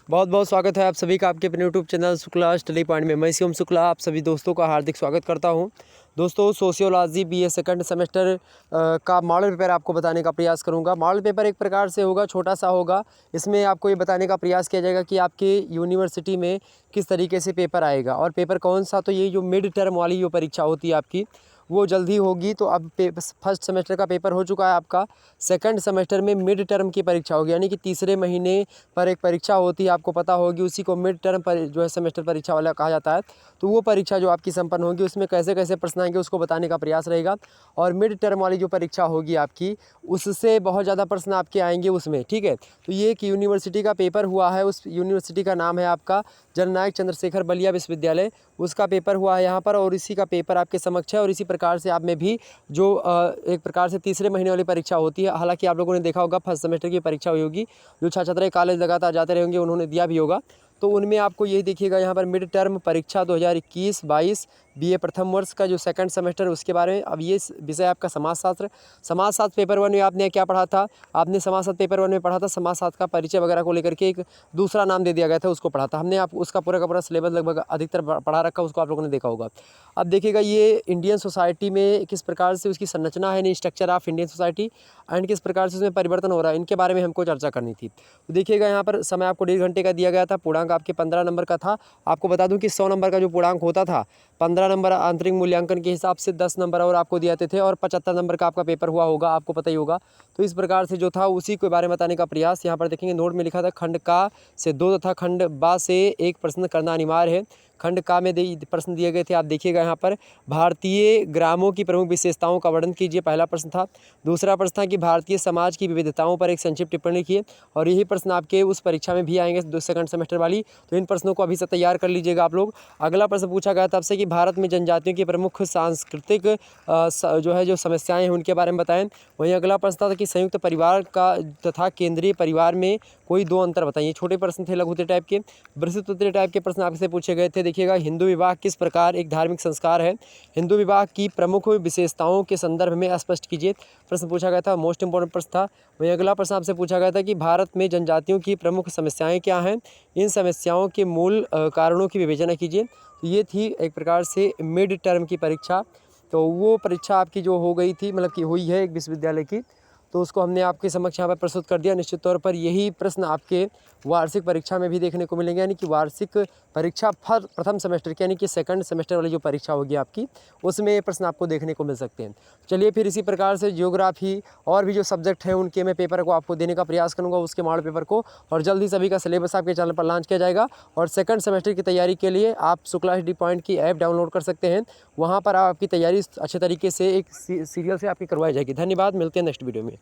बहुत बहुत स्वागत है आप सभी का आपके अपने YouTube channel Shukla study point में। मैं शिवम शुक्ला आप सभी दोस्तों का हार्दिक स्वागत करता हूं। दोस्तों सोशियोलॉजी बीए सेकंड सेमेस्टर का मॉडल पेपर आपको बताने का प्रयास करूंगा। मॉडल पेपर एक प्रकार से होगा, छोटा सा होगा। इसमें आपको ये बताने का प्रयास किया जाएगा कि आपके यूनिवर्सिटी में किस तरीके से पेपर आएगा और पेपर कौन सा। तो ये जो मिड टर्म वाली जो परीक्षा होती है आपकी वो जल्दी होगी। तो अब फर्स्ट सेमेस्टर का पेपर हो चुका है आपका, सेकंड सेमेस्टर में मिड टर्म की परीक्षा होगी, यानी कि तीसरे महीने पर एक परीक्षा होती है, आपको पता होगी। उसी को मिड टर्म पर जो है सेमेस्टर परीक्षा वाला कहा जाता है। तो वो परीक्षा जो आपकी संपन्न होगी उसमें कैसे कैसे प्रश्न आएंगे उसको बताने का प्रयास रहेगा। और मिड टर्म वाली जो परीक्षा होगी आपकी उससे बहुत ज़्यादा प्रश्न आपके आएंगे उसमें, ठीक है। तो ये एक यूनिवर्सिटी का पेपर हुआ है, उस यूनिवर्सिटी का नाम है आपका जननायक चंद्रशेखर बलिया विश्वविद्यालय, उसका पेपर हुआ है यहाँ पर। और इसी का पेपर आपके समक्ष है। और इसी प्रकार से आप में भी जो एक प्रकार से तीसरे महीने वाली परीक्षा होती है, हालांकि आप लोगों ने देखा होगा फर्स्ट सेमेस्टर की परीक्षा हुई होगी, जो छात्र छात्राएं कॉलेज लगातार जाते रहेंगे उन्होंने दिया भी होगा। तो उनमें आपको यही देखिएगा यहाँ पर मिड टर्म परीक्षा 2021-22 बीए प्रथम वर्ष का जो सेकंड सेमेस्टर उसके बारे में। अब ये विषय आपका समाजशास्त्र। समाजशास्त्र पेपर वन में आपने क्या पढ़ा था? आपने समाजशास्त्र पेपर वन में पढ़ा था, समाजशास्त्र का परिचय वगैरह को लेकर के एक दूसरा नाम दे दिया गया था, उसको पढ़ा था हमने। आप उसका पूरा का पूरा सिलेबस लगभग अधिकतर पढ़ा रखा, उसको आप लोगों ने देखा होगा। अब देखिएगा ये इंडियन सोसाइटी में किस प्रकार से उसकी संरचना है, structure of Indian society, and किस प्रकार से उसमें परिवर्तन हो रहा है, इनके बारे में हमको चर्चा करनी थी। तो देखिएगा यहाँ पर समय आपको 1.5 घंटे का दिया गया था। पूर्णांक आपके 15 नंबर का था। आपको बता दूं कि 100 नंबर का जो पूर्णांक होता था, 15 नंबर आंतरिक मूल्यांकन के हिसाब से 10 नंबर और आपको दिए जाते थे, और 75 नंबर का आपका पेपर हुआ होगा, आपको पता ही होगा। तो इस प्रकार से जो था उसी के बारे में बताने का प्रयास। यहाँ पर देखेंगे नोट में लिखा था खंड का से 2 तथा खंड बा से 1 प्रश्न करना अनिवार्य है। खंड का में प्रश्न दिए गए थे, आप देखिएगा यहाँ पर भारतीय ग्रामों की प्रमुख विशेषताओं का वर्णन कीजिए, पहला प्रश्न था। दूसरा प्रश्न था कि भारतीय समाज की विविधताओं पर एक संक्षिप्त टिप्पणी लिखिए। और यही प्रश्न आपके उस परीक्षा में भी आएंगे सेकंड सेमेस्टर वाली। तो इन प्रश्नों को अभी से तैयार कर लीजिएगा आप लोग। अगला प्रश्न पूछा गया था आपसे कि भारत में जनजातियों की प्रमुख सांस्कृतिक जो है जो समस्याएं हैं उनके बारे में बताएं। वहीं अगला प्रश्न था कि संयुक्त परिवार का तथा केंद्रीय परिवार में कोई 2 अंतर बताइए। छोटे प्रश्न थे, लघु उत्तरीय टाइप के। विस्तृत उत्तरीय टाइप के प्रश्न आपसे पूछे गए थे। देखिएगा हिंदू विवाह किस प्रकार एक धार्मिक संस्कार है, हिंदू विवाह की प्रमुख विशेषताओं के संदर्भ में स्पष्ट कीजिए, प्रश्न पूछा गया था। मोस्ट इंपॉर्टेंट प्रश्न था। वहीं अगला प्रश्न आपसे पूछा गया था कि भारत में जनजातियों की प्रमुख समस्याएं क्या हैं, इन समस्याओं के मूल कारणों की विवेचना कीजिए। तो ये थी एक प्रकार से मिड टर्म की परीक्षा। तो वो परीक्षा आपकी जो हो गई थी, मतलब कि हुई है एक विश्वविद्यालय की, तो उसको हमने आपके समक्ष यहाँ पर प्रस्तुत कर दिया। निश्चित तौर पर यही प्रश्न आपके वार्षिक परीक्षा में भी देखने को मिलेंगे, यानी कि वार्षिक परीक्षा प्रथम सेमेस्टर की, यानी कि सेकंड सेमेस्टर वाली जो परीक्षा होगी आपकी, उसमें ये प्रश्न आपको देखने को मिल सकते हैं। चलिए फिर इसी प्रकार से जियोग्राफी और भी जो सब्जेक्ट हैं उनके मैं पेपर को आपको देने का प्रयास करूँगा, उसके मॉडल पेपर को। और जल्द ही सभी का सिलेबस आपके चैनल पर लॉन्च किया जाएगा। और सेकंड सेमेस्टर की तैयारी के लिए आप शुक्ला स्टडी पॉइंट की ऐप डाउनलोड कर सकते हैं। वहाँ पर आपकी तैयारी अच्छे तरीके से एक सीरियल से आपकी करवाई जाएगी। धन्यवाद, मिलते हैं नेक्स्ट वीडियो में।